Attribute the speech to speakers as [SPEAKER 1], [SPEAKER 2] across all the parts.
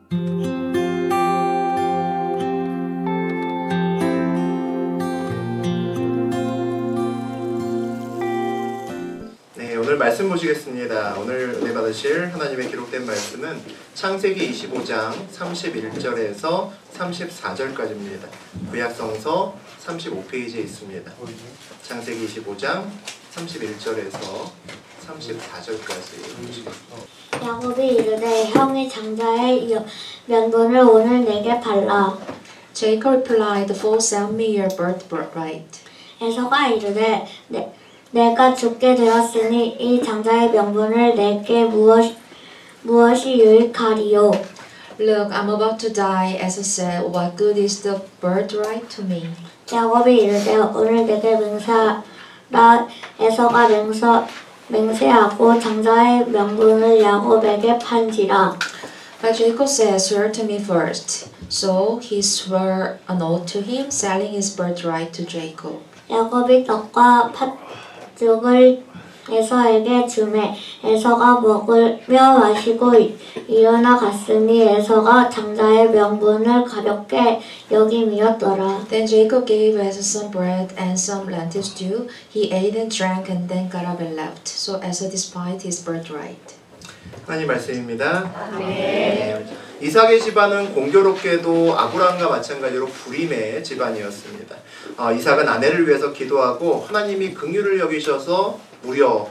[SPEAKER 1] 오늘 말씀 보시겠습니다. 오늘 은혜 받으실 하나님의 기록된 말씀은 창세기 25장 31절에서 34절까지입니다. 구약성서 35페이지에 있습니다. 창세기 25장 31절에서 34절까지.
[SPEAKER 2] 야곱이 이르되 형이 장자의 명분을 오늘 내게 팔라.
[SPEAKER 3] Jacob replied, "Fool, sell me your birthright."
[SPEAKER 2] 에서가 이르되 내가 죽게 되었으니 이 장자의 명분을 내게 무엇이 유익하리요?
[SPEAKER 3] Look, I'm about to die. Esau said, "What good is the birthright to me?"
[SPEAKER 2] 야곱이 이르되 오늘 내게 맹세하라. 에서가 맹세하고 장자의 명분을 야곱에게 판지라.
[SPEAKER 3] But Jacob said, "Swear to me first." So he swore an oath to him, selling his birthright to Jacob.
[SPEAKER 2] 야곱이 떡과 팥죽을 에서에게 주매 에서가 먹으며 마시고 일어나 갔으니 에서가 장자의 명분을 가볍게 여김이었더라.
[SPEAKER 3] Then Jacob gave Esau some bread and some lentil stew. He ate and drank and then got up and left. So Esau despised his birthright.
[SPEAKER 1] 하나님 말씀입니다. 네. 이삭의 집안은 공교롭게도 아브라함과 마찬가지로 불임의 집안이었습니다. 이삭은 아내를 위해서 기도하고 하나님이 긍휼을 여기셔서 무려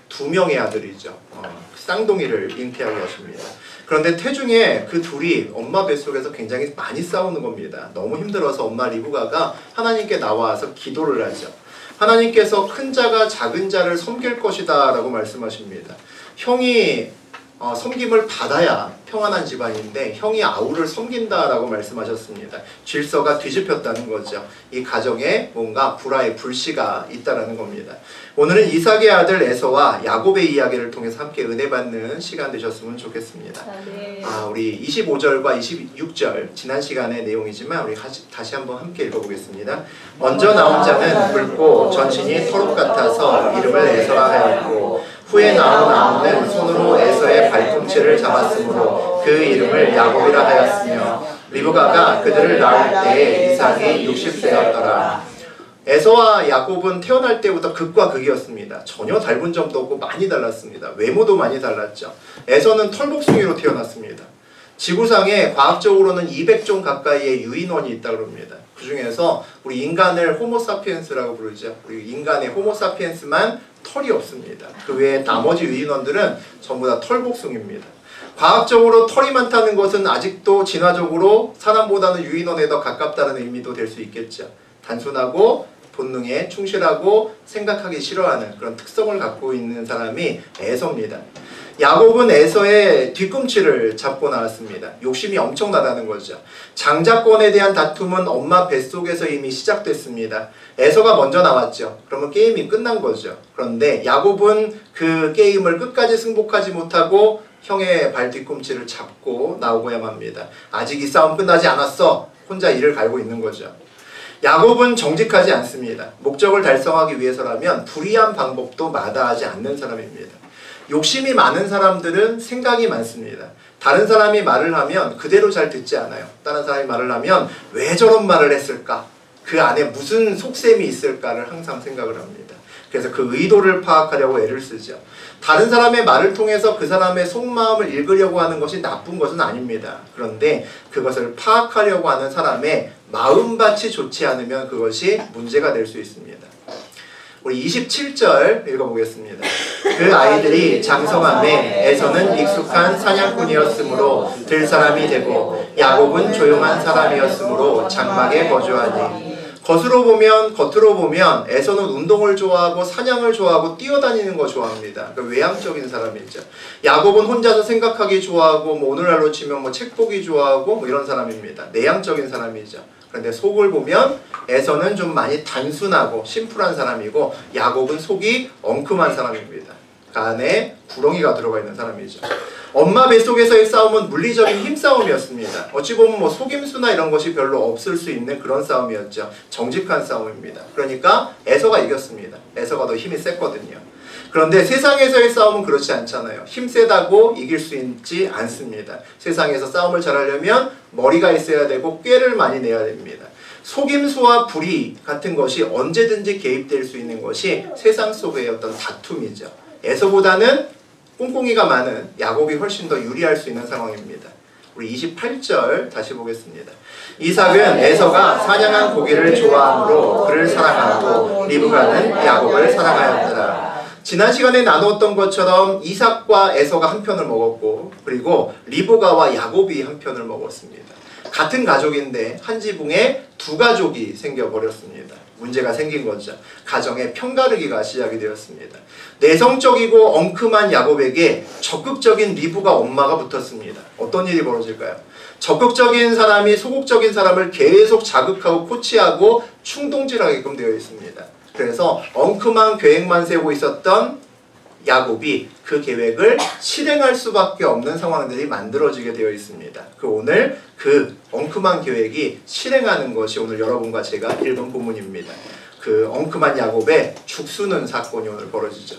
[SPEAKER 1] 2명의 아들이죠. 쌍둥이를 잉태하게 하십니다. 그런데 태중에 그 둘이 엄마 뱃속에서 굉장히 많이 싸우는 겁니다. 너무 힘들어서 엄마 리브가가 하나님께 나와서 기도를 하죠. 하나님께서 큰 자가 작은 자를 섬길 것이다 라고 말씀하십니다. 형이 섬김을 받아야 평안한 집안인데 형이 아우를 섬긴다라고 말씀하셨습니다. 질서가 뒤집혔다는 거죠. 이 가정에 뭔가 불화의 불씨가 있다라는 겁니다. 오늘은 이삭의 아들 에서와 야곱의 이야기를 통해서 함께 은혜 받는 시간 되셨으면 좋겠습니다. 우리 25절과 26절 지난 시간의 내용이지만 우리 다시 한번 함께 읽어보겠습니다. 먼저 나온 자는 붉고 전신이 털옷 같아서 이름을 에서라 하였고 후에 나온 아우는 손으로 에서의 발꿈치를 잡았으므로 그 이름을 야곱이라 하였으며 리브가가 그들을 낳을 때에 이삭이 60세였더라. 에서와 야곱은 태어날 때부터 극과 극이었습니다. 전혀 닮은 점도 없고 많이 달랐습니다. 외모도 많이 달랐죠. 에서는 털복숭이로 태어났습니다. 지구상에 과학적으로는 200종 가까이의 유인원이 있다고 합니다. 그 중에서 우리 인간을 호모사피엔스라고 부르죠. 우리 인간의 호모사피엔스만 털이 없습니다. 그 외에 나머지 유인원들은 전부 다 털복숭입니다. 과학적으로 털이 많다는 것은 아직도 진화적으로 사람보다는 유인원에 더 가깝다는 의미도 될 수 있겠죠. 단순하고 본능에 충실하고 생각하기 싫어하는 그런 특성을 갖고 있는 사람이 에서입니다. 야곱은 에서의 뒤꿈치를 잡고 나왔습니다. 욕심이 엄청나다는 거죠. 장자권에 대한 다툼은 엄마 뱃속에서 이미 시작됐습니다. 에서가 먼저 나왔죠. 그러면 게임이 끝난 거죠. 그런데 야곱은 그 게임을 끝까지 승복하지 못하고 형의 발 뒤꿈치를 잡고 나오고야만 합니다. 아직 이 싸움 끝나지 않았어. 혼자 이를 갈고 있는 거죠. 야곱은 정직하지 않습니다. 목적을 달성하기 위해서라면 불의한 방법도 마다하지 않는 사람입니다. 욕심이 많은 사람들은 생각이 많습니다. 다른 사람이 말을 하면 그대로 잘 듣지 않아요. 다른 사람이 말을 하면 왜 저런 말을 했을까? 그 안에 무슨 속셈이 있을까를 항상 생각을 합니다. 그래서 그 의도를 파악하려고 애를 쓰죠. 다른 사람의 말을 통해서 그 사람의 속마음을 읽으려고 하는 것이 나쁜 것은 아닙니다. 그런데 그것을 파악하려고 하는 사람의 마음밭이 좋지 않으면 그것이 문제가 될 수 있습니다. 우리 27절 읽어보겠습니다. 그 아이들이 장성함에 에서는 익숙한 사냥꾼이었으므로 들사람이 되고 야곱은 조용한 사람이었으므로 장막에 거주하니. 겉으로 보면 에서는 운동을 좋아하고 사냥을 좋아하고 뛰어다니는 거 좋아합니다. 그러니까 외향적인 사람이죠. 야곱은 혼자서 생각하기 좋아하고 오늘날로 치면 책 보기 좋아하고 이런 사람입니다. 내향적인 사람이죠. 그런데 속을 보면 에서는 좀 많이 단순하고 심플한 사람이고 야곱은 속이 엉큼한 사람입니다. 그 안에 구렁이가 들어가 있는 사람이죠. 엄마 뱃속에서의 싸움은 물리적인 힘싸움이었습니다. 어찌 보면 속임수나 이런 것이 별로 없을 수 있는 그런 싸움이었죠. 정직한 싸움입니다. 그러니까 에서가 이겼습니다. 에서가 더 힘이 셌거든요. 그런데 세상에서의 싸움은 그렇지 않잖아요. 힘 세다고 이길 수 있지 않습니다. 세상에서 싸움을 잘하려면 머리가 있어야 되고 꾀를 많이 내야 됩니다. 속임수와 불의 같은 것이 언제든지 개입될 수 있는 것이 세상 속의 어떤 다툼이죠. 에서보다는 꿍꿍이가 많은 야곱이 훨씬 더 유리할 수 있는 상황입니다. 우리 28절 다시 보겠습니다. 이삭은 에서가 사냥한 고기를 좋아함으로 그를 사랑하고 리브가는 야곱을 사랑하였더라. 지난 시간에 나누었던 것처럼 이삭과 에서가 한 편을 먹었고 그리고 리브가와 야곱이 한 편을 먹었습니다. 같은 가족인데 한 지붕에 두 가족이 생겨버렸습니다. 문제가 생긴 거죠. 가정의 편가르기가 시작이 되었습니다. 내성적이고 엉큼한 야곱에게 적극적인 리브가 엄마가 붙었습니다. 어떤 일이 벌어질까요? 적극적인 사람이 소극적인 사람을 계속 자극하고 코치하고 충동질하게끔 되어 있습니다. 그래서 엉큼한 계획만 세우고 있었던 야곱이 그 계획을 실행할 수밖에 없는 상황들이 만들어지게 되어 있습니다. 오늘 그 엉큼한 계획이 실행하는 것이 오늘 여러분과 제가 읽은 본문입니다. 그 엉큼한 야곱의 죽수는 사건이 오늘 벌어지죠.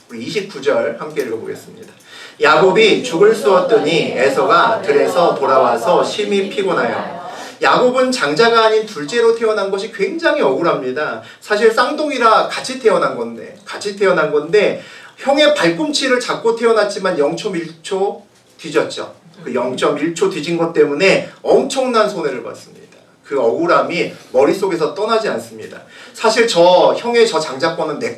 [SPEAKER 1] 우리 29절 함께 읽어보겠습니다. 야곱이 죽을 쏘았더니 에서가 들에서 돌아와서 심히 피곤하여. 야곱은 장자가 아닌 둘째로 태어난 것이 굉장히 억울합니다. 사실 쌍둥이라 같이 태어난 건데 형의 발꿈치를 잡고 태어났지만 0.1초 뒤졌죠. 그 0.1초 뒤진 것 때문에 엄청난 손해를 받습니다. 그 억울함이 머릿속에서 떠나지 않습니다. 사실 저 형의 저 장자권은 내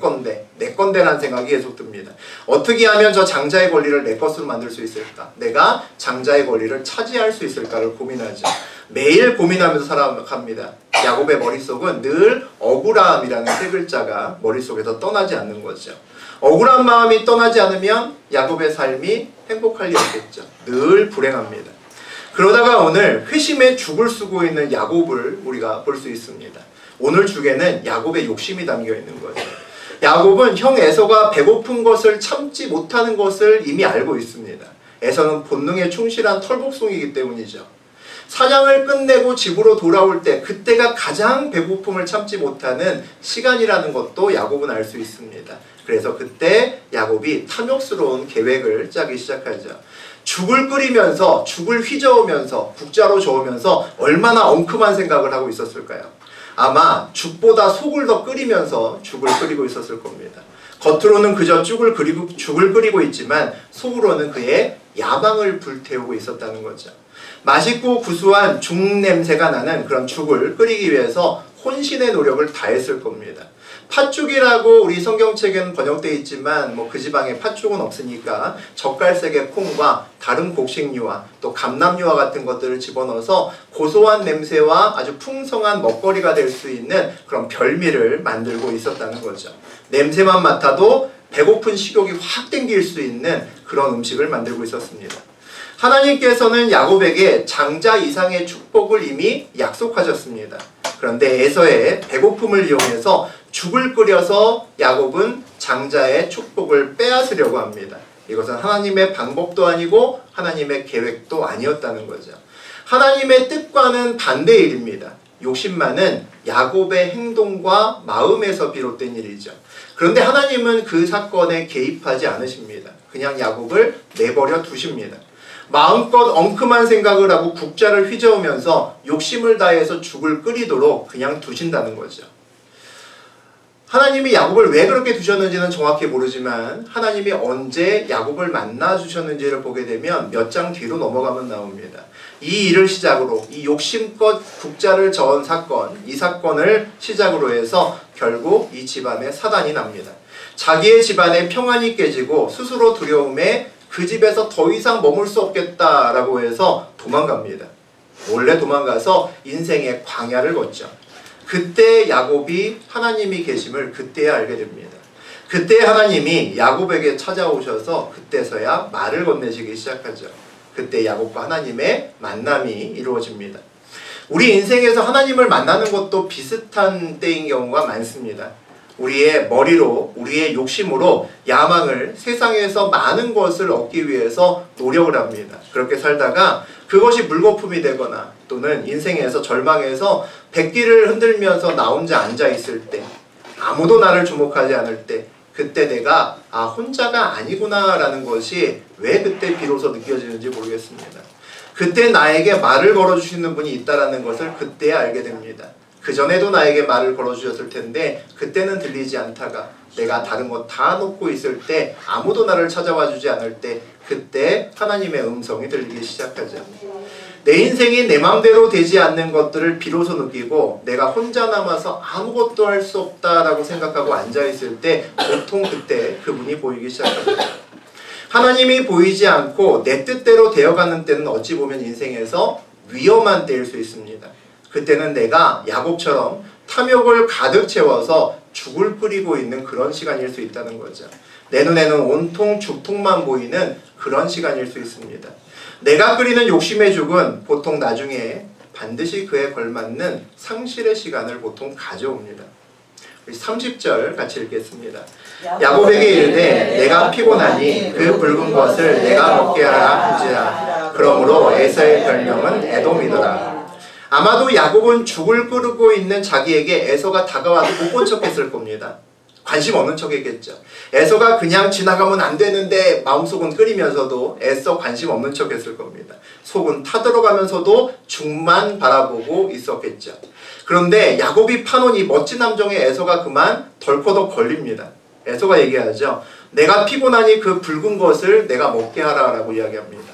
[SPEAKER 1] 건데라는 생각이 계속 듭니다. 어떻게 하면 저 장자의 권리를 내 것으로 만들 수 있을까? 내가 장자의 권리를 차지할 수 있을까를 고민하죠. 매일 고민하면서 살아갑니다. 야곱의 머릿속은 늘 억울함이라는 세 글자가 머릿속에서 떠나지 않는 거죠. 억울한 마음이 떠나지 않으면 야곱의 삶이 행복할 리 없겠죠. 늘 불행합니다. 그러다가 오늘 회심의 죽을 쓰고 있는 야곱을 우리가 볼 수 있습니다. 오늘 주제는 야곱의 욕심이 담겨 있는 거죠. 야곱은 형 에서가 배고픈 것을 참지 못하는 것을 이미 알고 있습니다. 에서는 본능에 충실한 털복숭이기 때문이죠. 사냥을 끝내고 집으로 돌아올 때 그때가 가장 배고픔을 참지 못하는 시간이라는 것도 야곱은 알 수 있습니다. 그래서 그때 야곱이 탐욕스러운 계획을 짜기 시작하죠. 죽을 끓이면서 죽을 휘저으면서 국자로 저으면서 얼마나 엉큼한 생각을 하고 있었을까요? 아마 죽보다 속을 더 끓이면서 죽을 끓이고 있었을 겁니다. 겉으로는 그저 죽을 끓이고 있지만 속으로는 그의 야망을 불태우고 있었다는 거죠. 맛있고 구수한 죽 냄새가 나는 그런 죽을 끓이기 위해서 혼신의 노력을 다했을 겁니다. 팥죽이라고 우리 성경책에는 번역되어 있지만 그 지방에 팥죽은 없으니까 젓갈색의 콩과 다른 곡식류와 또 감람류와 같은 것들을 집어넣어서 고소한 냄새와 아주 풍성한 먹거리가 될 수 있는 그런 별미를 만들고 있었다는 거죠. 냄새만 맡아도 배고픈 식욕이 확 땡길 수 있는 그런 음식을 만들고 있었습니다. 하나님께서는 야곱에게 장자 이상의 축복을 이미 약속하셨습니다. 그런데 에서의 배고픔을 이용해서 죽을 끓여서 야곱은 장자의 축복을 빼앗으려고 합니다. 이것은 하나님의 방법도 아니고 하나님의 계획도 아니었다는 거죠. 하나님의 뜻과는 반대의 일입니다. 욕심만은 야곱의 행동과 마음에서 비롯된 일이죠. 그런데 하나님은 그 사건에 개입하지 않으십니다. 그냥 야곱을 내버려 두십니다. 마음껏 엉큼한 생각을 하고 국자를 휘저으면서 욕심을 다해서 죽을 끓이도록 그냥 두신다는 거죠. 하나님이 야곱을 왜 그렇게 두셨는지는 정확히 모르지만 하나님이 언제 야곱을 만나 주셨는지를 보게 되면 몇 장 뒤로 넘어가면 나옵니다. 이 일을 시작으로 이 욕심껏 국자를 저은 사건, 이 사건을 시작으로 해서 결국 이 집안에 사단이 납니다. 자기의 집안에 평안이 깨지고 스스로 두려움에 그 집에서 더 이상 머물 수 없겠다라고 해서 도망갑니다. 몰래 도망가서 인생의 광야를 걷죠. 그때 야곱이 하나님이 계심을 그때야 알게 됩니다. 그때 하나님이 야곱에게 찾아오셔서 그때서야 말을 건네시기 시작하죠. 그때 야곱과 하나님의 만남이 이루어집니다. 우리 인생에서 하나님을 만나는 것도 비슷한 때인 경우가 많습니다. 우리의 머리로, 우리의 욕심으로 야망을 세상에서 많은 것을 얻기 위해서 노력을 합니다. 그렇게 살다가 그것이 물거품이 되거나 또는 인생에서 절망해서 백기를 흔들면서 나 혼자 앉아있을 때, 아무도 나를 주목하지 않을 때, 그때 내가 혼자가 아니구나 라는 것이 왜 그때 비로소 느껴지는지 모르겠습니다. 그때 나에게 말을 걸어주시는 분이 있다라는 것을 그때 알게 됩니다. 그전에도 나에게 말을 걸어주셨을 텐데 그때는 들리지 않다가 내가 다른 것 다 놓고 있을 때, 아무도 나를 찾아와 주지 않을 때, 그때 하나님의 음성이 들리기 시작하죠. 내 인생이 내 마음대로 되지 않는 것들을 비로소 느끼고 내가 혼자 남아서 아무것도 할 수 없다라고 생각하고 앉아있을 때 보통 그때 그분이 보이기 시작합니다. 하나님이 보이지 않고 내 뜻대로 되어가는 때는 어찌 보면 인생에서 위험한 때일 수 있습니다. 그때는 내가 야곱처럼 탐욕을 가득 채워서 죽을 끓이고 있는 그런 시간일 수 있다는 거죠. 내 눈에는 온통 죽통만 보이는 그런 시간일 수 있습니다. 내가 끓이는 욕심의 죽은 보통 나중에 반드시 그에 걸맞는 상실의 시간을 보통 가져옵니다. 30절 같이 읽겠습니다. 야곱에게 이르되 내가 피곤하니 그 붉은 것을 내가 먹게 하라 한지라. 그러므로 에서의 별명은 에돔이더라. 아마도 야곱은 죽을 끓이고 있는 자기에게 에서가 다가와도 못 본 척했을 겁니다. 관심 없는 척했겠죠. 에서가 그냥 지나가면 안 되는데 마음속은 끓이면서도 애써 관심 없는 척했을 겁니다. 속은 타들어가면서도 죽만 바라보고 있었겠죠. 그런데 야곱이 파놓은 이 멋진 함정에 에서가 그만 덜커덕 걸립니다. 에서가 얘기하죠. 내가 피곤하니 그 붉은 것을 내가 먹게 하라 라고 이야기합니다.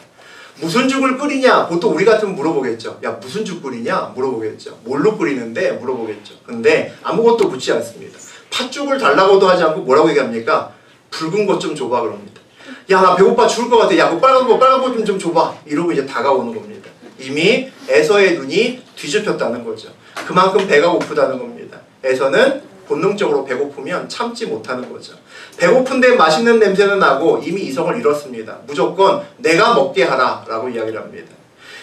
[SPEAKER 1] 무슨 죽을 끓이냐? 보통 우리 같으면 물어보겠죠. 야, 무슨 죽 끓이냐? 물어보겠죠. 뭘로 끓이는데? 물어보겠죠. 근데 아무것도 묻지 않습니다. 팥죽을 달라고도 하지 않고 뭐라고 얘기합니까? 붉은 것 좀 줘봐 그럽니다. 야, 나 배고파 죽을 것 같아. 야, 그 빨간 거 좀 줘봐. 이러고 이제 다가오는 겁니다. 이미 에서의 눈이 뒤집혔다는 거죠. 그만큼 배가 고프다는 겁니다. 에서는 본능적으로 배고프면 참지 못하는 거죠. 배고픈데 맛있는 냄새는 나고 이미 이성을 잃었습니다. 무조건 내가 먹게 하라 라고 이야기를 합니다.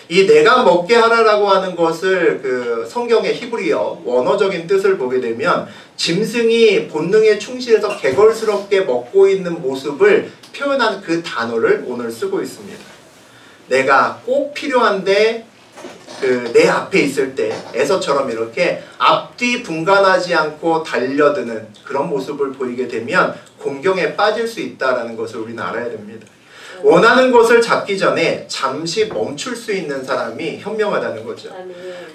[SPEAKER 1] 이 내가 먹게 하라라고 하는 것을 그 성경의 히브리어 원어적인 뜻을 보게 되면 짐승이 본능에 충실해서 개걸스럽게 먹고 있는 모습을 표현한 그 단어를 오늘 쓰고 있습니다. 내가 꼭 필요한데 내 앞에 있을 때 에서처럼 이렇게 앞뒤 분간하지 않고 달려드는 그런 모습을 보이게 되면 공경에 빠질 수 있다는 것을 우리는 알아야 됩니다. 원하는 것을 잡기 전에 잠시 멈출 수 있는 사람이 현명하다는 거죠.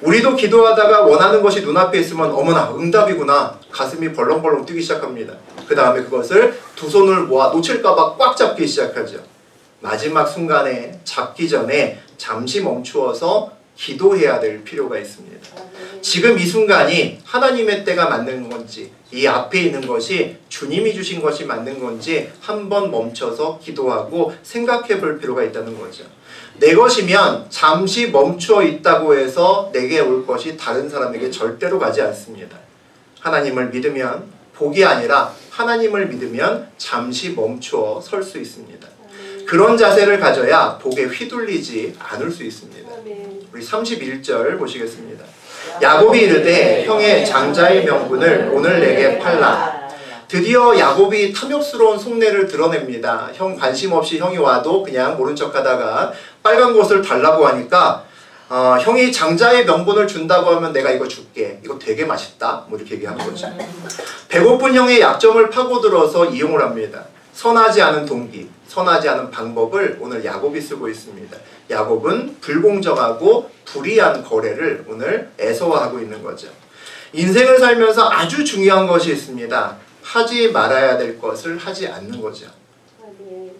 [SPEAKER 1] 우리도 기도하다가 원하는 것이 눈앞에 있으면 어머나 응답이구나 가슴이 벌렁벌렁 뛰기 시작합니다. 그 다음에 그것을 두 손을 모아 놓칠까봐 꽉 잡기 시작하죠. 마지막 순간에 잡기 전에 잠시 멈추어서 기도해야 될 필요가 있습니다. 지금 이 순간이 하나님의 때가 맞는 건지 이 앞에 있는 것이 주님이 주신 것이 맞는 건지 한번 멈춰서 기도하고 생각해 볼 필요가 있다는 거죠. 내 것이면 잠시 멈추어 있다고 해서 내게 올 것이 다른 사람에게 절대로 가지 않습니다. 하나님을 믿으면 복이 아니라 하나님을 믿으면 잠시 멈추어 설 수 있습니다. 그런 자세를 가져야 복에 휘둘리지 않을 수 있습니다. 우리 31절 보시겠습니다. 야곱이 이르되 형의 장자의 명분을 오늘 내게 팔라. 드디어 야곱이 탐욕스러운 속내를 드러냅니다. 형 관심 없이 형이 와도 그냥 모른 척하다가 빨간 것을 달라고 하니까 형이 장자의 명분을 준다고 하면 내가 이거 줄게. 이거 되게 맛있다. 뭐 이렇게 얘기하는 거죠. 배고픈 형의 약점을 파고들어서 이용을 합니다. 선하지 않은 동기, 선하지 않은 방법을 오늘 야곱이 쓰고 있습니다. 야곱은 불공정하고 불의한 거래를 오늘 에서와 있는 거죠. 인생을 살면서 아주 중요한 것이 있습니다. 하지 말아야 될 것을 하지 않는 거죠.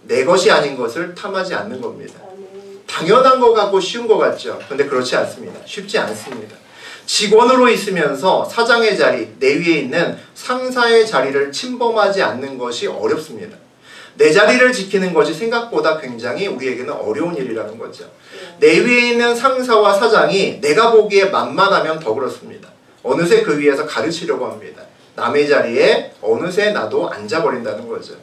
[SPEAKER 1] 내 것이 아닌 것을 탐하지 않는 겁니다. 당연한 것 같고 쉬운 것 같죠. 그런데 그렇지 않습니다. 쉽지 않습니다. 직원으로 있으면서 사장의 자리, 내 위에 있는 상사의 자리를 침범하지 않는 것이 어렵습니다. 내 자리를 지키는 것이 생각보다 굉장히 우리에게는 어려운 일이라는 거죠. 내 위에 있는 상사와 사장이 내가 보기에 만만하면 더 그렇습니다. 어느새 그 위에서 가르치려고 합니다. 남의 자리에 어느새 나도 앉아버린다는 거죠.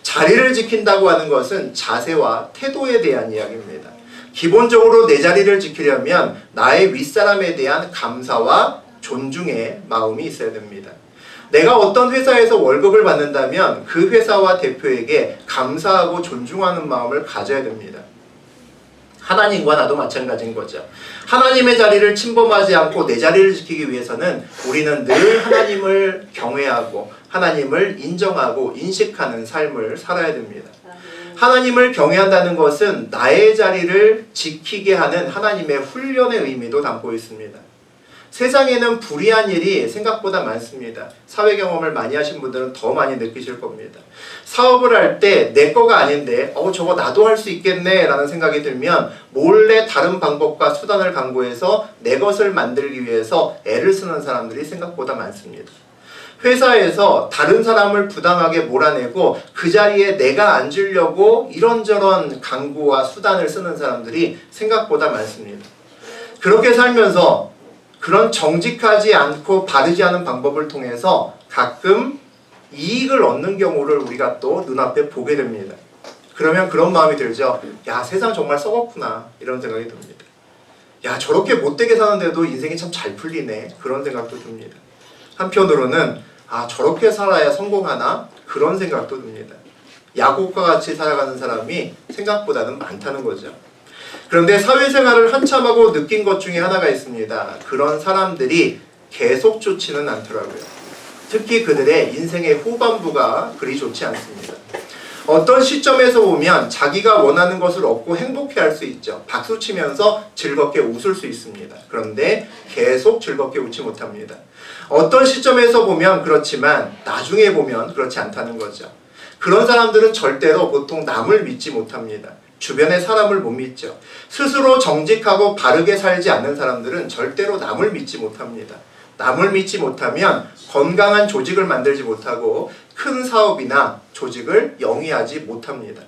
[SPEAKER 1] 자리를 지킨다고 하는 것은 자세와 태도에 대한 이야기입니다. 기본적으로 내 자리를 지키려면 나의 윗사람에 대한 감사와 존중의 마음이 있어야 됩니다. 내가 어떤 회사에서 월급을 받는다면 그 회사와 대표에게 감사하고 존중하는 마음을 가져야 됩니다. 하나님과 나도 마찬가지인 거죠. 하나님의 자리를 침범하지 않고 내 자리를 지키기 위해서는 우리는 늘 하나님을 경외하고 하나님을 인정하고 인식하는 삶을 살아야 됩니다. 하나님을 경외한다는 것은 나의 자리를 지키게 하는 하나님의 훈련의 의미도 담고 있습니다. 세상에는 불의한 일이 생각보다 많습니다. 사회 경험을 많이 하신 분들은 더 많이 느끼실 겁니다. 사업을 할 때 내 거가 아닌데 저거 나도 할 수 있겠네 라는 생각이 들면 몰래 다른 방법과 수단을 강구해서 내 것을 만들기 위해서 애를 쓰는 사람들이 생각보다 많습니다. 회사에서 다른 사람을 부당하게 몰아내고 그 자리에 내가 앉으려고 이런저런 강구와 수단을 쓰는 사람들이 생각보다 많습니다. 그렇게 살면서 그런 정직하지 않고 바르지 않은 방법을 통해서 가끔 이익을 얻는 경우를 우리가 또 눈앞에 보게 됩니다. 그러면 그런 마음이 들죠. 야, 세상 정말 썩었구나 이런 생각이 듭니다. 야, 저렇게 못되게 사는데도 인생이 참 잘 풀리네 그런 생각도 듭니다. 한편으로는 저렇게 살아야 성공하나 그런 생각도 듭니다. 야곱과 같이 살아가는 사람이 생각보다는 많다는 거죠. 그런데 사회생활을 한참 하고 느낀 것 중에 하나가 있습니다. 그런 사람들이 계속 좋지는 않더라고요. 특히 그들의 인생의 후반부가 그리 좋지 않습니다. 어떤 시점에서 보면 자기가 원하는 것을 얻고 행복해할 수 있죠. 박수치면서 즐겁게 웃을 수 있습니다. 그런데 계속 즐겁게 웃지 못합니다. 어떤 시점에서 보면 그렇지만 나중에 보면 그렇지 않다는 거죠. 그런 사람들은 절대로 보통 남을 믿지 못합니다. 주변의 사람을 못 믿죠. 스스로 정직하고 바르게 살지 않는 사람들은 절대로 남을 믿지 못합니다. 남을 믿지 못하면 건강한 조직을 만들지 못하고 큰 사업이나 조직을 영위하지 못합니다.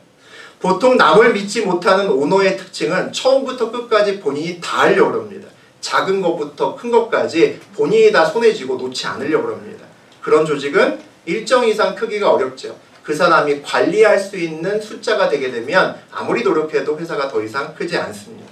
[SPEAKER 1] 보통 남을 믿지 못하는 오너의 특징은 처음부터 끝까지 본인이 다 하려고 합니다. 작은 것부터 큰 것까지 본인이 다 손에 쥐고 놓지 않으려고 합니다. 그런 조직은 일정 이상 크기가 어렵죠. 그 사람이 관리할 수 있는 숫자가 되게 되면 아무리 노력해도 회사가 더 이상 크지 않습니다.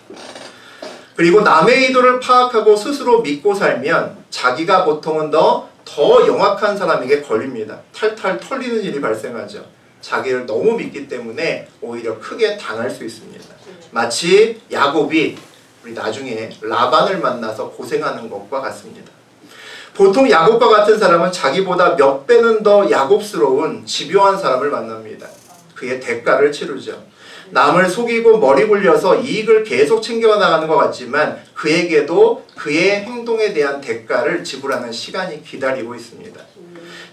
[SPEAKER 1] 그리고 남의 의도를 파악하고 스스로 믿고 살면 자기가 보통은 더 영악한 사람에게 걸립니다. 탈탈 털리는 일이 발생하죠. 자기를 너무 믿기 때문에 오히려 크게 당할 수 있습니다. 마치 야곱이 우리 나중에 라반을 만나서 고생하는 것과 같습니다. 보통 야곱과 같은 사람은 자기보다 몇 배는 더 야곱스러운 집요한 사람을 만납니다. 그의 대가를 치르죠. 남을 속이고 머리 굴려서 이익을 계속 챙겨나가는 것 같지만 그에게도 그의 행동에 대한 대가를 지불하는 시간이 기다리고 있습니다.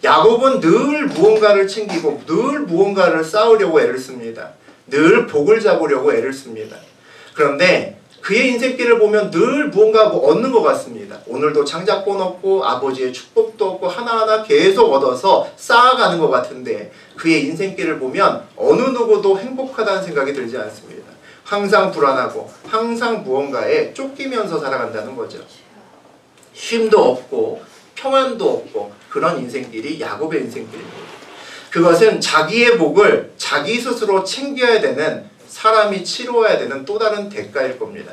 [SPEAKER 1] 야곱은 늘 무언가를 챙기고 늘 무언가를 쌓으려고 애를 씁니다. 늘 복을 잡으려고 애를 씁니다. 그런데 그의 인생길을 보면 늘 무언가 얻는 것 같습니다. 오늘도 장자권 얻고 아버지의 축복도 얻고 하나하나 계속 얻어서 쌓아가는 것 같은데 그의 인생길을 보면 어느 누구도 행복하다는 생각이 들지 않습니다. 항상 불안하고 항상 무언가에 쫓기면서 살아간다는 거죠. 쉼도 없고 평안도 없고 그런 인생길이 야곱의 인생길입니다. 그것은 자기의 복을 자기 스스로 챙겨야 되는 사람이 치루어야 되는 또 다른 대가일 겁니다.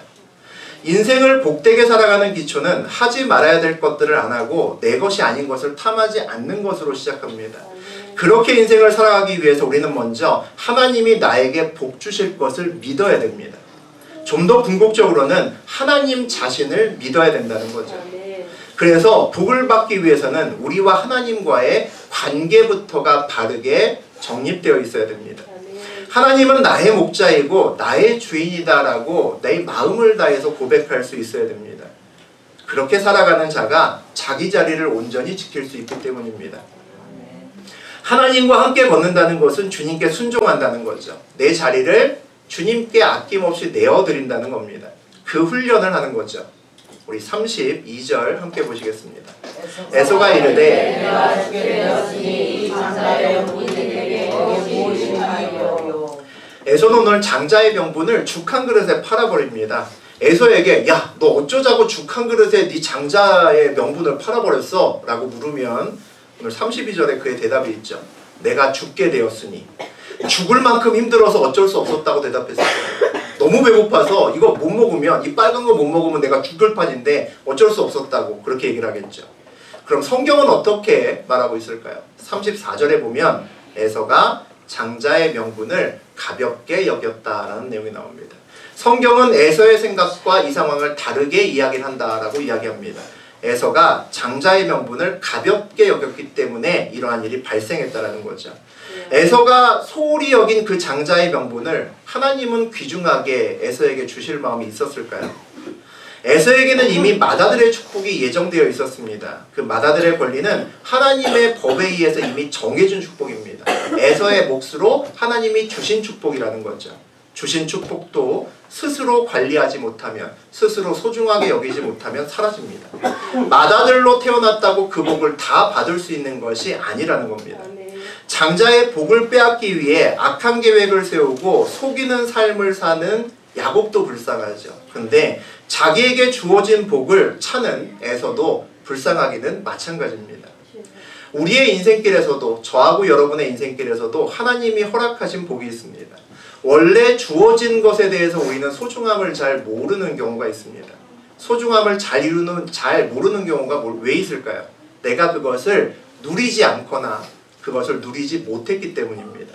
[SPEAKER 1] 인생을 복되게 살아가는 기초는 하지 말아야 될 것들을 안 하고 내 것이 아닌 것을 탐하지 않는 것으로 시작합니다. 그렇게 인생을 살아가기 위해서 우리는 먼저 하나님이 나에게 복 주실 것을 믿어야 됩니다. 좀 더 궁극적으로는 하나님 자신을 믿어야 된다는 거죠. 그래서 복을 받기 위해서는 우리와 하나님과의 관계부터가 바르게 정립되어 있어야 됩니다. 하나님은 나의 목자이고 나의 주인이다라고 내 마음을 다해서 고백할 수 있어야 됩니다. 그렇게 살아가는 자가 자기 자리를 온전히 지킬 수 있기 때문입니다. 하나님과 함께 걷는다는 것은 주님께 순종한다는 거죠. 내 자리를 주님께 아낌없이 내어드린다는 겁니다. 그 훈련을 하는 거죠. 우리 32절 함께 보시겠습니다. 에서가 이르되
[SPEAKER 4] 내가 죽게 되었으니 이 장자의 영혼이 내게 무엇이하여.
[SPEAKER 1] 에서는 오늘 장자의 명분을 죽 한 그릇에 팔아버립니다. 에서에게 야, 너 어쩌자고 죽 한 그릇에 네 장자의 명분을 팔아버렸어? 라고 물으면 오늘 32절에 그의 대답이 있죠. 내가 죽게 되었으니. 죽을 만큼 힘들어서 어쩔 수 없었다고 대답했어요. 너무 배고파서 이거 못 먹으면, 이 빨간 거 못 먹으면 내가 죽을 판인데 어쩔 수 없었다고 그렇게 얘기를 하겠죠. 그럼 성경은 어떻게 말하고 있을까요? 34절에 보면 에서가 장자의 명분을 가볍게 여겼다라는 내용이 나옵니다. 성경은 에서의 생각과 이 상황을 다르게 이야기를 한다라고 이야기합니다. 에서가 장자의 명분을 가볍게 여겼기 때문에 이러한 일이 발생했다라는 거죠. 에서가 소홀히 여긴 그 장자의 명분을 하나님은 귀중하게 에서에게 주실 마음이 있었을까요? 에서에게는 이미 맏아들의 축복이 예정되어 있었습니다. 그 맏아들의 권리는 하나님의 법에 의해서 이미 정해준 축복입니다. 에서의 몫으로 하나님이 주신 축복이라는 거죠. 주신 축복도 스스로 관리하지 못하면, 스스로 소중하게 여기지 못하면 사라집니다. 맏아들로 태어났다고 그 복을 다 받을 수 있는 것이 아니라는 겁니다. 장자의 복을 빼앗기 위해 악한 계획을 세우고 속이는 삶을 사는 야곱도 불쌍하죠. 근데 자기에게 주어진 복을 찾는 에서도 불쌍하기는 마찬가지입니다. 우리의 인생길에서도, 저하고 여러분의 인생길에서도 하나님이 허락하신 복이 있습니다. 원래 주어진 것에 대해서 우리는 소중함을 잘 모르는 경우가 있습니다. 소중함을 잘 모르는 경우가 왜 있을까요? 내가 그것을 누리지 않거나 그것을 누리지 못했기 때문입니다.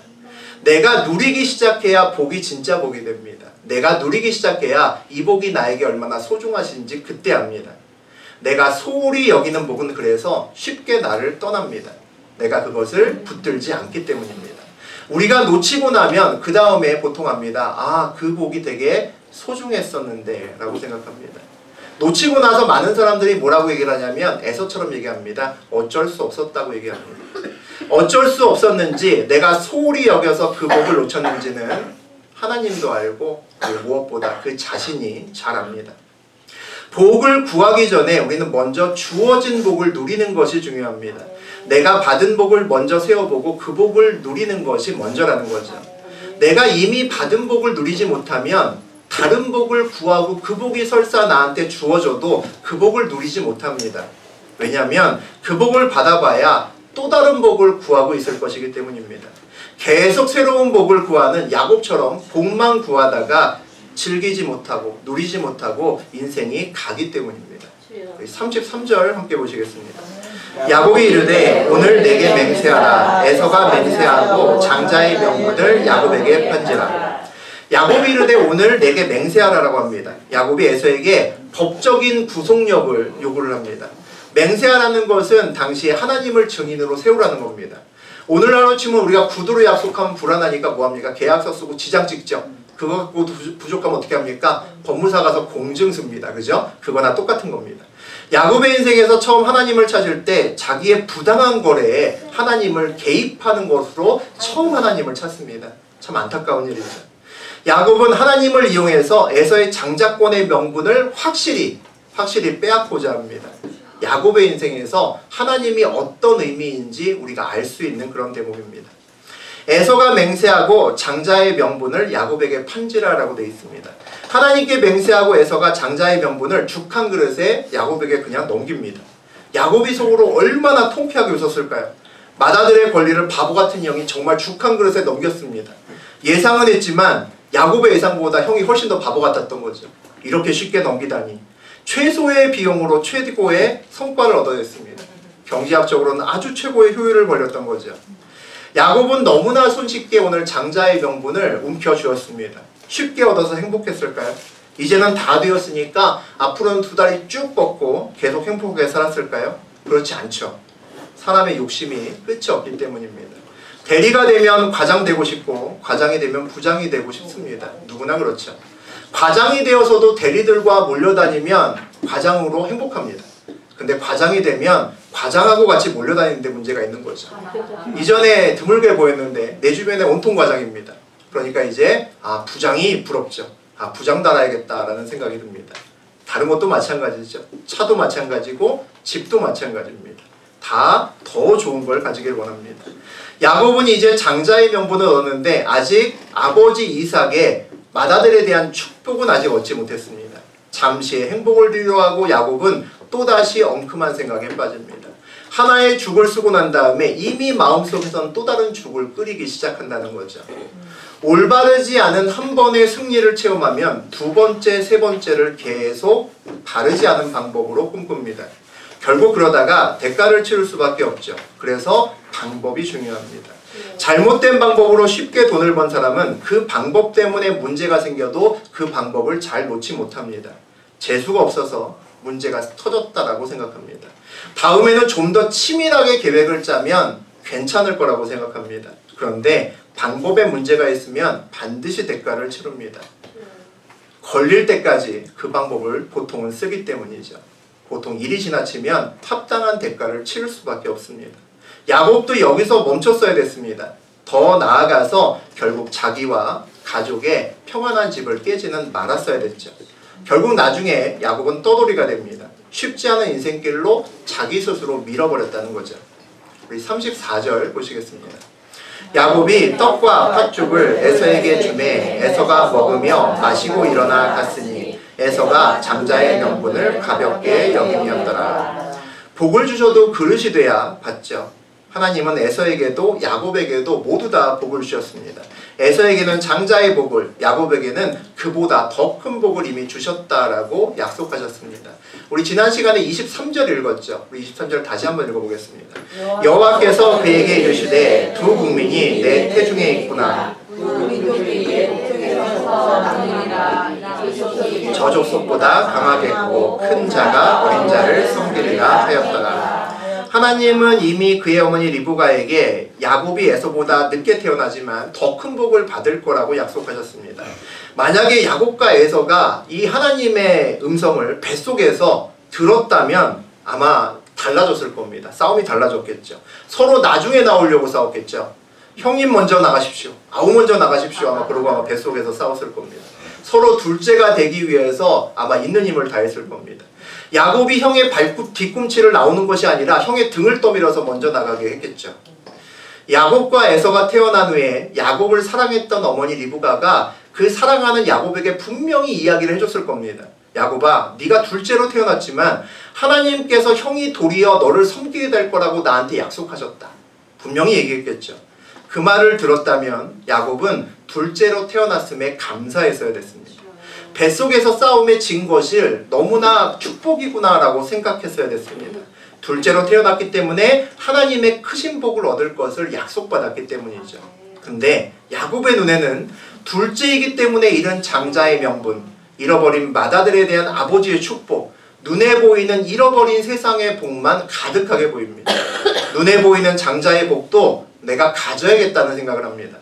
[SPEAKER 1] 내가 누리기 시작해야 복이 진짜 복이 됩니다. 내가 누리기 시작해야 이 복이 나에게 얼마나 소중하신지 그때 압니다. 내가 소홀히 여기는 복은 그래서 쉽게 나를 떠납니다. 내가 그것을 붙들지 않기 때문입니다. 우리가 놓치고 나면 그 다음에 보통 합니다. 아, 그 복이 되게 소중했었는데 라고 생각합니다. 놓치고 나서 많은 사람들이 뭐라고 얘기를 하냐면 에서처럼 얘기합니다. 어쩔 수 없었다고 얘기합니다. 어쩔 수 없었는지 내가 소홀히 여겨서 그 복을 놓쳤는지는 하나님도 알고 무엇보다 그 자신이 잘 압니다. 복을 구하기 전에 우리는 먼저 주어진 복을 누리는 것이 중요합니다. 내가 받은 복을 먼저 세워보고 그 복을 누리는 것이 먼저라는 거죠. 내가 이미 받은 복을 누리지 못하면 다른 복을 구하고 그 복이 설사 나한테 주어져도 그 복을 누리지 못합니다. 왜냐하면 그 복을 받아봐야 또 다른 복을 구하고 있을 것이기 때문입니다. 계속 새로운 복을 구하는 야곱처럼 복만 구하다가 즐기지 못하고 누리지 못하고 인생이 가기 때문입니다. 33절 함께 보시겠습니다. 야곱이 이르되 오늘 내게 맹세하라. 에서가 맹세하고 장자의 명분을 야곱에게 편지라. 야곱이 이르되 오늘 내게 맹세하라라고 합니다. 야곱이 에서에게 법적인 구속력을 요구를 합니다. 맹세하라는 것은 당시에 하나님을 증인으로 세우라는 겁니다. 오늘날로 치면 우리가 구두로 약속하면 불안하니까 뭐합니까? 계약서 쓰고 지장 찍죠. 그거 갖고 부족하면 어떻게 합니까? 법무사 가서 공증 씁니다. 그죠? 그거나 똑같은 겁니다. 야곱의 인생에서 처음 하나님을 찾을 때 자기의 부당한 거래에 하나님을 개입하는 것으로 처음 하나님을 찾습니다. 참 안타까운 일이죠. 야곱은 하나님을 이용해서 에서의 장자권의 명분을 확실히 빼앗고자 합니다. 야곱의 인생에서 하나님이 어떤 의미인지 우리가 알 수 있는 그런 대목입니다. 에서가 맹세하고 장자의 명분을 야곱에게 판지라라고 되어 있습니다. 하나님께 맹세하고 에서가 장자의 명분을 죽 한 그릇에 야곱에게 그냥 넘깁니다. 야곱이 속으로 얼마나 통쾌하게 웃었을까요? 맏아들의 권리를 바보 같은 형이 정말 죽 한 그릇에 넘겼습니다. 예상은 했지만 야곱의 예상보다 형이 훨씬 더 바보 같았던 거죠. 이렇게 쉽게 넘기다니. 최소의 비용으로 최고의 성과를 얻어냈습니다. 경제학적으로는 아주 최고의 효율을 벌였던 거죠. 야곱은 너무나 손쉽게 오늘 장자의 명분을 움켜쥐었습니다. 쉽게 얻어서 행복했을까요? 이제는 다 되었으니까 앞으로는 두 다리 쭉 뻗고 계속 행복하게 살았을까요? 그렇지 않죠. 사람의 욕심이 끝이 없기 때문입니다. 대리가 되면 과장 되고 싶고 과장이 되면 부장이 되고 싶습니다. 누구나 그렇죠. 과장이 되어서도 대리들과 몰려다니면 과장으로 행복합니다. 근데 과장이 되면 과장하고 같이 몰려다니는데 문제가 있는 거죠. 이전에 드물게 보였는데 내 주변에 온통 과장입니다. 그러니까 이제 부장이 부럽죠. 부장 달아야겠다라는 생각이 듭니다. 다른 것도 마찬가지죠. 차도 마찬가지고 집도 마찬가지입니다. 다 더 좋은 걸 가지길 원합니다. 야곱은 이제 장자의 명분을 얻었는데 아직 아버지 이삭의 맏아들에 대한 축복은 아직 얻지 못했습니다. 잠시의 행복을 누려하고 야곱은 또다시 엉큼한 생각에 빠집니다. 하나의 죽을 쓰고 난 다음에 이미 마음속에선 또 다른 죽을 끓이기 시작한다는 거죠. 올바르지 않은 한 번의 승리를 체험하면 두 번째, 세 번째를 계속 바르지 않은 방법으로 꿈꿉니다. 결국 그러다가 대가를 치를 수밖에 없죠. 그래서 방법이 중요합니다. 잘못된 방법으로 쉽게 돈을 번 사람은 그 방법 때문에 문제가 생겨도 그 방법을 잘 놓지 못합니다. 재수가 없어서 문제가 터졌다라고 생각합니다. 다음에는 좀 더 치밀하게 계획을 짜면 괜찮을 거라고 생각합니다. 그런데 방법에 문제가 있으면 반드시 대가를 치릅니다. 걸릴 때까지 그 방법을 보통은 쓰기 때문이죠. 보통 일이 지나치면 합당한 대가를 치를 수밖에 없습니다. 야곱도 여기서 멈췄어야 됐습니다. 더 나아가서 결국 자기와 가족의 평안한 집을 깨지는 말았어야 됐죠. 결국 나중에 야곱은 떠돌이가 됩니다. 쉽지 않은 인생길로 자기 스스로 밀어버렸다는 거죠. 우리 34절 보시겠습니다. 야곱이 떡과 팥죽을 에서에게 주매 에서가 먹으며 마시고 일어나 갔으니 에서가 장자의 명분을 가볍게 여김이었더라. 복을 주셔도 그릇이 돼야 받죠. 하나님은 에서에게도 야곱에게도 모두 다 복을 주셨습니다. 에서에게는 장자의 복을, 야곱에게는 그보다 더 큰 복을 이미 주셨다라고 약속하셨습니다. 우리 지난 시간에 23절 읽었죠. 우리 23절 다시 한번 읽어보겠습니다. 여호와께서 그에게 이르시되 두 국민이 내 태중에 있구나. 저 족속보다 강하겠고 큰 자가 어린 자를 섬기리라 하였더라. 하나님은 이미 그의 어머니 리브가에게 야곱이 에서보다 늦게 태어나지만 더 큰 복을 받을 거라고 약속하셨습니다. 만약에 야곱과 에서가 이 하나님의 음성을 뱃속에서 들었다면 아마 달라졌을 겁니다. 싸움이 달라졌겠죠. 서로 나중에 나오려고 싸웠겠죠. 형님 먼저 나가십시오. 아우 먼저 나가십시오. 아마 그러고 아마 뱃속에서 싸웠을 겁니다. 서로 둘째가 되기 위해서 아마 있는 힘을 다했을 겁니다. 야곱이 형의 뒤꿈치를 나오는 것이 아니라 형의 등을 떠밀어서 먼저 나가게 했겠죠. 야곱과 에서가 태어난 후에 야곱을 사랑했던 어머니 리브가가 그 사랑하는 야곱에게 분명히 이야기를 해줬을 겁니다. 야곱아, 네가 둘째로 태어났지만 하나님께서 형이 도리어 너를 섬기게 될 거라고 나한테 약속하셨다. 분명히 얘기했겠죠. 그 말을 들었다면 야곱은 둘째로 태어났음에 감사했어야 됐습니다. 뱃속에서 싸움에 진 것을 너무나 축복이구나라고 생각했어야 됐습니다. 둘째로 태어났기 때문에 하나님의 크신 복을 얻을 것을 약속받았기 때문이죠. 근데 야곱의 눈에는 둘째이기 때문에 잃은 장자의 명분, 잃어버린 맏아들에 대한 아버지의 축복, 눈에 보이는 잃어버린 세상의 복만 가득하게 보입니다. 눈에 보이는 장자의 복도 내가 가져야겠다는 생각을 합니다.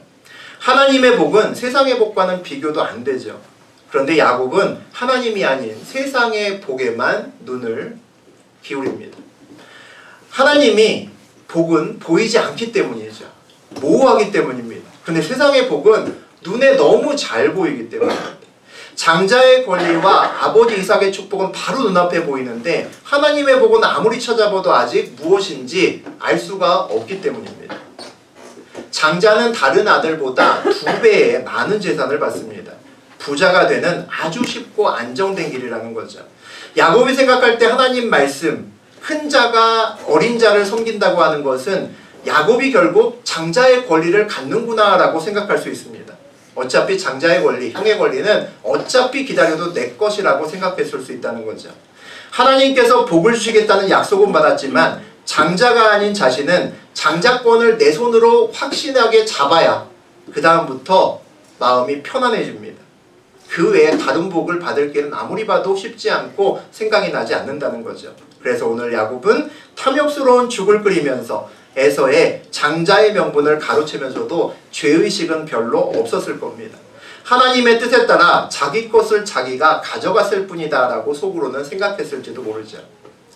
[SPEAKER 1] 하나님의 복은 세상의 복과는 비교도 안 되죠. 그런데 야곱은 하나님이 아닌 세상의 복에만 눈을 기울입니다. 하나님이 복은 보이지 않기 때문이죠. 모호하기 때문입니다. 그런데 세상의 복은 눈에 너무 잘 보이기 때문입니다. 장자의 권리와 아버지 이삭의 축복은 바로 눈앞에 보이는데 하나님의 복은 아무리 찾아봐도 아직 무엇인지 알 수가 없기 때문입니다. 장자는 다른 아들보다 2배의 많은 재산을 받습니다. 부자가 되는 아주 쉽고 안정된 길이라는 거죠. 야곱이 생각할 때 하나님 말씀, 큰 자가 어린 자를 섬긴다고 하는 것은 야곱이 결국 장자의 권리를 갖는구나 라고 생각할 수 있습니다. 어차피 장자의 권리, 형의 권리는 어차피 기다려도 내 것이라고 생각했을 수 있다는 거죠. 하나님께서 복을 주시겠다는 약속은 받았지만 장자가 아닌 자신은 장자권을 내 손으로 확신하게 잡아야 그 다음부터 마음이 편안해집니다. 그 외에 다른 복을 받을 길은 아무리 봐도 쉽지 않고 생각이 나지 않는다는 거죠. 그래서 오늘 야곱은 탐욕스러운 죽을 끓이면서 에서의 장자의 명분을 가로채면서도 죄의식은 별로 없었을 겁니다. 하나님의 뜻에 따라 자기 것을 자기가 가져갔을 뿐이다 라고 속으로는 생각했을지도 모르죠.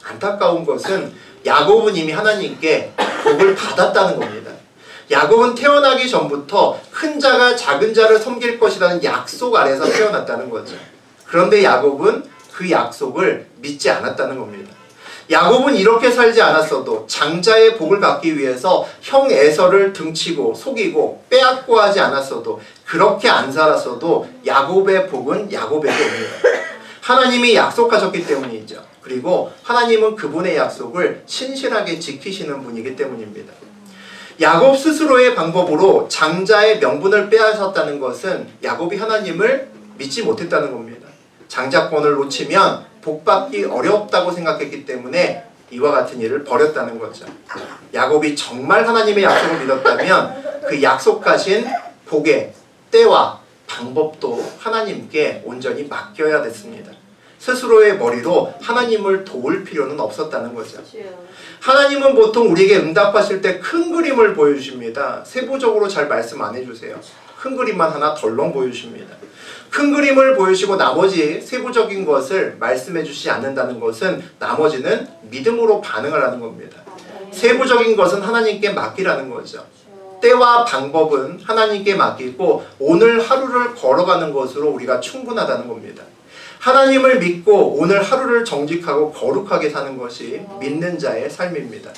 [SPEAKER 1] 안타까운 것은 야곱은 이미 하나님께 복을 받았다는 겁니다. 야곱은 태어나기 전부터 큰 자가 작은 자를 섬길 것이라는 약속 아래서 태어났다는 거죠. 그런데 야곱은 그 약속을 믿지 않았다는 겁니다. 야곱은 이렇게 살지 않았어도 장자의 복을 받기 위해서 형 에서를 등치고 속이고 빼앗고 하지 않았어도 그렇게 안 살았어도 야곱의 복은 야곱에게 옵니다. 하나님이 약속하셨기 때문이죠. 그리고 하나님은 그분의 약속을 신실하게 지키시는 분이기 때문입니다. 야곱 스스로의 방법으로 장자의 명분을 빼앗았다는 것은 야곱이 하나님을 믿지 못했다는 겁니다. 장자권을 놓치면 복받기 어렵다고 생각했기 때문에 이와 같은 일을 벌였다는 거죠. 야곱이 정말 하나님의 약속을 믿었다면 그 약속하신 복의 때와 방법도 하나님께 온전히 맡겨야 됐습니다. 스스로의 머리로 하나님을 도울 필요는 없었다는 거죠. 하나님은 보통 우리에게 응답하실 때 큰 그림을 보여주십니다. 세부적으로 잘 말씀 안 해주세요. 큰 그림만 하나 덜렁 보여주십니다. 큰 그림을 보여주시고 나머지 세부적인 것을 말씀해 주시지 않는다는 것은 나머지는 믿음으로 반응을 하는 겁니다. 세부적인 것은 하나님께 맡기라는 거죠. 때와 방법은 하나님께 맡기고 오늘 하루를 걸어가는 것으로 우리가 충분하다는 겁니다. 하나님을 믿고 오늘 하루를 정직하고 거룩하게 사는 것이 믿는 자의 삶입니다.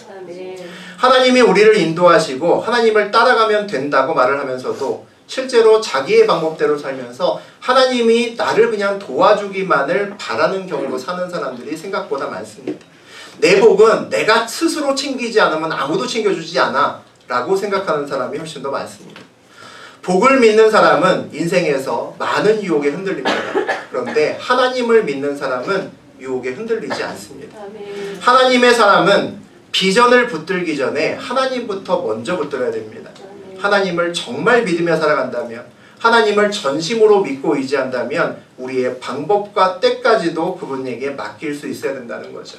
[SPEAKER 1] 하나님이 우리를 인도하시고 하나님을 따라가면 된다고 말을 하면서도 실제로 자기의 방법대로 살면서 하나님이 나를 그냥 도와주기만을 바라는 경우로 사는 사람들이 생각보다 많습니다. 내 복은 내가 스스로 챙기지 않으면 아무도 챙겨주지 않아 라고 생각하는 사람이 훨씬 더 많습니다. 복을 믿는 사람은 인생에서 많은 유혹에 흔들립니다. 그런데 하나님을 믿는 사람은 유혹에 흔들리지 않습니다. 하나님의 사람은 비전을 붙들기 전에 하나님부터 먼저 붙들어야 됩니다. 하나님을 정말 믿으며 살아간다면, 하나님을 전심으로 믿고 의지한다면 우리의 방법과 때까지도 그분에게 맡길 수 있어야 된다는 거죠.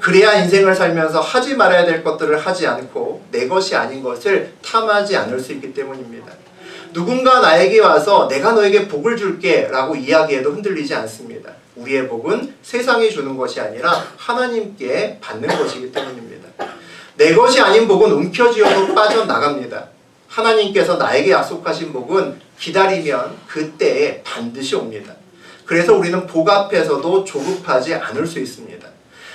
[SPEAKER 1] 그래야 인생을 살면서 하지 말아야 될 것들을 하지 않고 내 것이 아닌 것을 탐하지 않을 수 있기 때문입니다. 누군가 나에게 와서 내가 너에게 복을 줄게 라고 이야기해도 흔들리지 않습니다. 우리의 복은 세상이 주는 것이 아니라 하나님께 받는 것이기 때문입니다. 내 것이 아닌 복은 움켜쥐어도 빠져나갑니다. 하나님께서 나에게 약속하신 복은 기다리면 그때에 반드시 옵니다. 그래서 우리는 복 앞에서도 조급하지 않을 수 있습니다.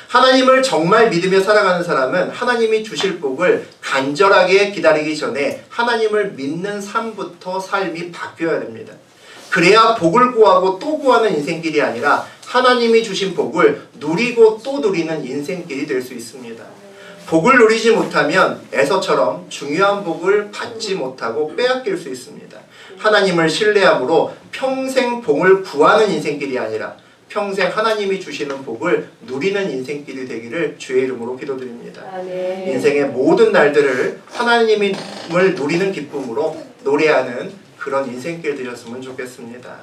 [SPEAKER 1] 하나님을 정말 믿으며 살아가는 사람은 하나님이 주실 복을 간절하게 기다리기 전에 하나님을 믿는 삶부터 삶이 바뀌어야 됩니다. 그래야 복을 구하고 또 구하는 인생길이 아니라 하나님이 주신 복을 누리고 또 누리는 인생길이 될 수 있습니다. 복을 누리지 못하면 에서처럼 중요한 복을 받지 못하고 빼앗길 수 있습니다. 하나님을 신뢰함으로 평생 복을 구하는 인생길이 아니라 평생 하나님이 주시는 복을 누리는 인생길이 되기를 주의 이름으로 기도드립니다. 인생의 모든 날들을 하나님을 누리는 기쁨으로 노래하는 그런 인생길 되셨으면 좋겠습니다.